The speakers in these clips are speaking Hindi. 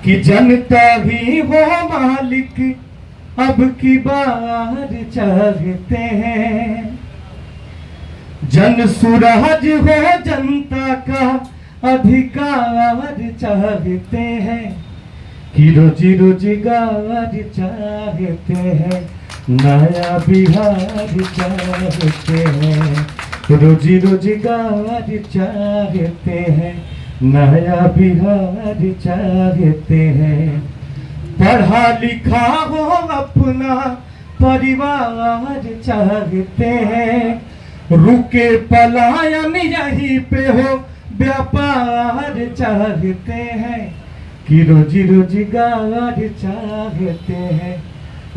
कि जनता ही वो मालिक अब की बार चाहते हैं। जन सुराज हो जनता का अधिकार चाहते हैं कि रोजी रोजगार चाहते हैं, नया बिहार चाहते हैं, रोजी रोजगार चाहते हैं, नया बिहार चाहते हैं। पढ़ा लिखा हो अपना परिवार चाहते हैं, रुके पलायन यहीं पे हो व्यापार चाहते हैं कि रोजी रोजगार चाहते हैं,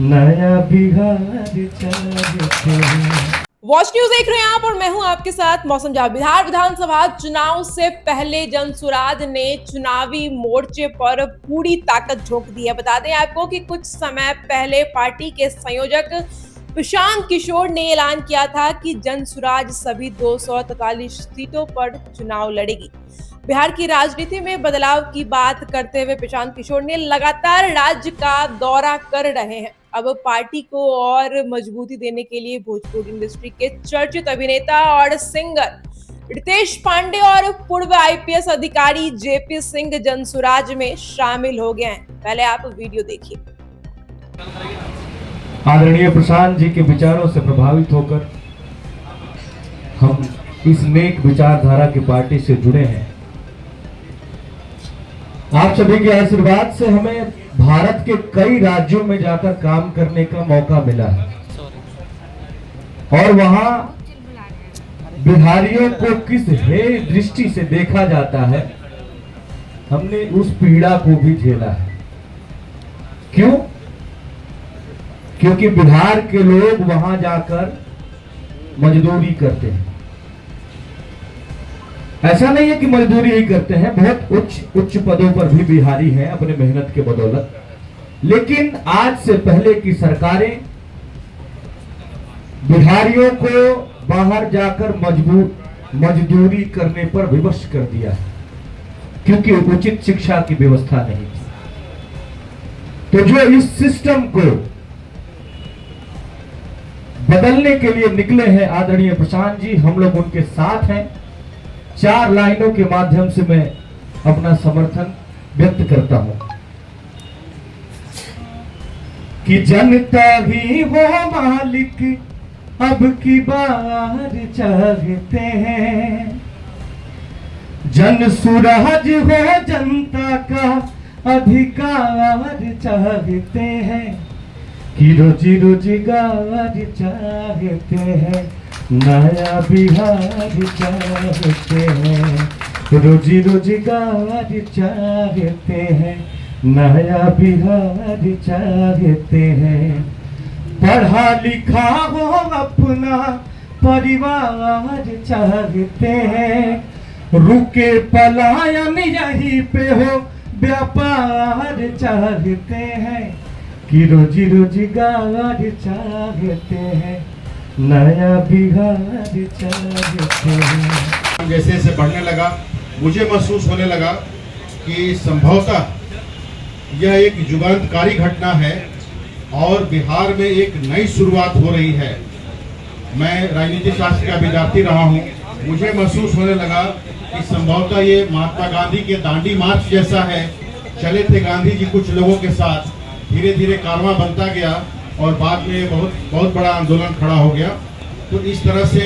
नया बिहार चाहते हैं। वॉच न्यूज देख रहे हैं आप और मैं हूं आपके साथ मौसम जहां बिहार विधानसभा चुनाव से पहले जनसुराज ने चुनावी मोर्चे पर पूरी ताकत झोंक दी है। बता दें आपको कि कुछ समय पहले पार्टी के संयोजक प्रशांत किशोर ने ऐलान किया था कि जनसुराज सभी 243 सीटों पर चुनाव लड़ेगी। बिहार की राजनीति में बदलाव की बात करते हुए प्रशांत किशोर ने लगातार राज्य का दौरा कर रहे हैं। अब पार्टी को और मजबूती देने के लिए भोजपुरी इंडस्ट्री के चर्चित अभिनेता और सिंगर रितेश पांडे और पूर्व आईपीएस अधिकारी जेपी सिंह जनसुराज में शामिल हो गए हैं। पहले आप वीडियो देखिए। आदरणीय प्रशांत जी के विचारों से प्रभावित होकर हम इस नेक विचारधारा की पार्टी से जुड़े हैं। आप सभी के आशीर्वाद से हमें भारत के कई राज्यों में जाकर काम करने का मौका मिला है और वहां बिहारियों को किस हेय दृष्टि से देखा जाता है, हमने उस पीड़ा को भी झेला है। क्यों? क्योंकि बिहार के लोग वहां जाकर मजदूरी करते हैं। ऐसा नहीं है कि मजदूरी ही करते हैं, बहुत उच्च पदों पर भी बिहारी हैं अपने मेहनत के बदौलत। लेकिन आज से पहले की सरकारें बिहारियों को बाहर जाकर मजदूरी करने पर विवश कर दिया है, क्योंकि उचित शिक्षा की व्यवस्था नहीं थी। तो जो इस सिस्टम को बदलने के लिए निकले हैं आदरणीय प्रशांत जी, हम लोग उनके साथ हैं। 4 लाइनों के माध्यम से मैं अपना समर्थन व्यक्त करता हूं कि जनता ही वो मालिक अब की बार चाहते हैं। जन सुराज हो जनता का अधिकार चाहते हैं कि रोजी रोजगार चाहते हैं, नया बिहार चाहते हैं, रोजी रोजगार चाहते हैं, नया बिहार चाहते हैं। पढ़ा लिखा हो अपना परिवार चाहते हैं, रुके पलायन यहीं पे हो व्यापार चाहते हैं कि रोजी रोजगार चाहते हैं, नया बिहार चाहते हैं। जैसे जैसे बढ़ने लगा मुझे महसूस होने लगा कि संभवतः यह एक युगांतकारी घटना है और बिहार में एक नई शुरुआत हो रही है। मैं राजनीति शास्त्र का विद्यार्थी रहा हूँ, मुझे महसूस होने लगा कि संभवतः ये महात्मा गांधी के दांडी मार्च जैसा है। चले थे गांधी जी कुछ लोगों के साथ, धीरे धीरे कारवां बनता गया और बाद में बहुत बड़ा आंदोलन खड़ा हो गया। तो इस तरह से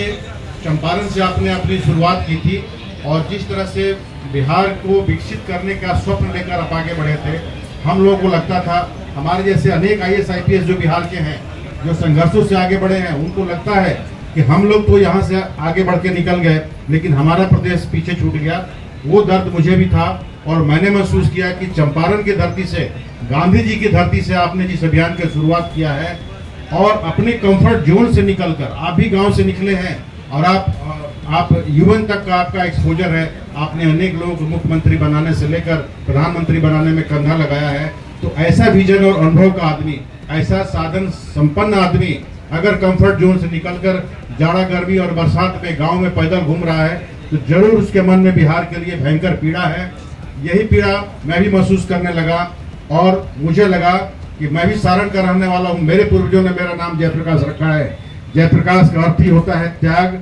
चंपारण से आपने अपनी शुरुआत की थी और जिस तरह से बिहार को विकसित करने का स्वप्न लेकर आप आगे बढ़े थे, हम लोगों को लगता था, हमारे जैसे अनेक IAS IPS जो बिहार के हैं, जो संघर्षों से आगे बढ़े हैं, उनको लगता है कि हम लोग तो यहाँ से आगे बढ़ के निकल गए लेकिन हमारा प्रदेश पीछे छूट गया। वो दर्द मुझे भी था और मैंने महसूस किया कि चंपारण की धरती से, गांधी जी की धरती से आपने जिस अभियान की शुरुआत किया है और अपने कंफर्ट जोन से निकलकर, आप भी गांव से निकले हैं और आप UN तक का आपका एक्सपोजर है। आपने अनेक लोगों को मुख्यमंत्री बनाने से लेकर प्रधानमंत्री बनाने में कंधा लगाया है। तो ऐसा विजन और अनुभव का आदमी, ऐसा साधन संपन्न आदमी अगर कंफर्ट जोन से निकलकर जाड़ा गर्मी और बरसात में गांव में पैदल घूम रहा है तो जरूर उसके मन में बिहार के लिए भयंकर पीड़ा है। यही पीड़ा मैं भी महसूस करने लगा और मुझे लगा कि मैं भी सारण का रहने वाला हूँ। मेरे पूर्वजों ने मेरा नाम जयप्रकाश रखा है। जयप्रकाश का अर्थ ही होता है त्याग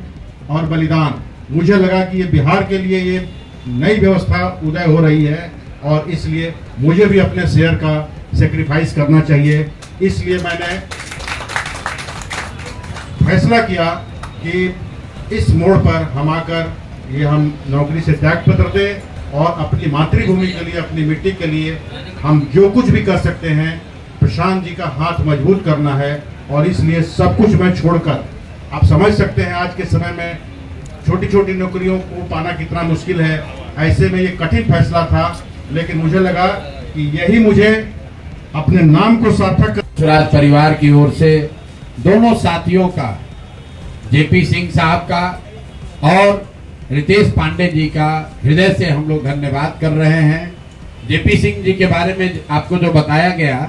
और बलिदान। मुझे लगा कि ये बिहार के लिए ये नई व्यवस्था उदय हो रही है और इसलिए मुझे भी अपने शेयर का सेक्रीफाइस करना चाहिए। इसलिए मैंने फैसला किया कि इस मोड़ पर हम आकर ये हम नौकरी से त्याग पत्र दें और अपनी मातृभूमि के लिए, अपनी मिट्टी के लिए हम जो कुछ भी कर सकते हैं, प्रशांत जी का हाथ मजबूत करना है। और इसलिए सब कुछ मैं छोड़कर, आप समझ सकते हैं आज के समय में छोटी छोटी नौकरियों को पाना कितना मुश्किल है। ऐसे में ये कठिन फैसला था, लेकिन मुझे लगा कि यही मुझे अपने नाम को सार्थक कर। स्वराज परिवार की ओर से दोनों साथियों का, जेपी सिंह साहब का और रितेश पांडे जी का हृदय से हम लोग धन्यवाद कर रहे हैं। जेपी सिंह जी के बारे में आपको जो बताया गया,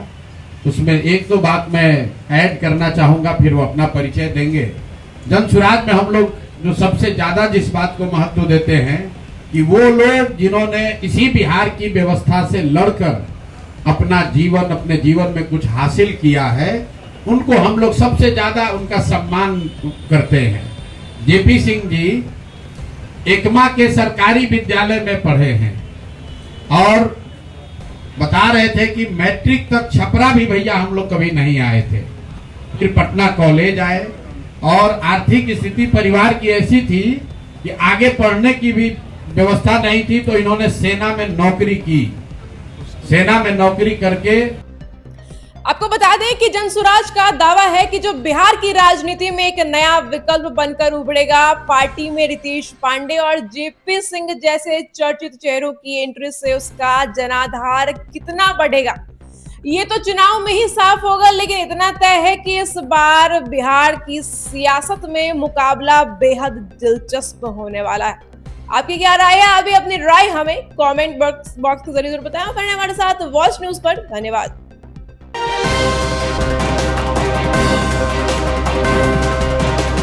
उसमें एक दो बात मैं ऐड करना चाहूंगा, फिर वो अपना परिचय देंगे। जन स्वराज में हम लोग जो सबसे ज्यादा जिस बात को महत्व देते हैं कि वो लोग जिन्होंने इसी बिहार की व्यवस्था से लड़कर अपने जीवन में कुछ हासिल किया है, उनको हम लोग सबसे ज्यादा उनका सम्मान करते हैं। जेपी सिंह जी एकमा के सरकारी विद्यालय में पढ़े हैं और बता रहे थे कि मैट्रिक तक छपरा भी भैया हम लोग कभी नहीं आए थे। फिर पटना कॉलेज आए और आर्थिक स्थिति परिवार की ऐसी थी कि आगे पढ़ने की भी व्यवस्था नहीं थी, तो इन्होंने सेना में नौकरी की। सेना में नौकरी करके आपको बता दें कि जनसुराज का दावा है कि जो बिहार की राजनीति में एक नया विकल्प बनकर उभरेगा, पार्टी में रितेश पांडे और जेपी सिंह जैसे चर्चित चेहरों की एंट्री से उसका जनाधार कितना बढ़ेगा, ये तो चुनाव में ही साफ होगा। लेकिन इतना तय है कि इस बार बिहार की सियासत में मुकाबला बेहद दिलचस्प होने वाला है। आपकी क्या राय है? अभी अपनी राय हमें कमेंट बॉक्स के जरिए बताएं। करने हमारे साथ वॉच न्यूज पर धन्यवाद।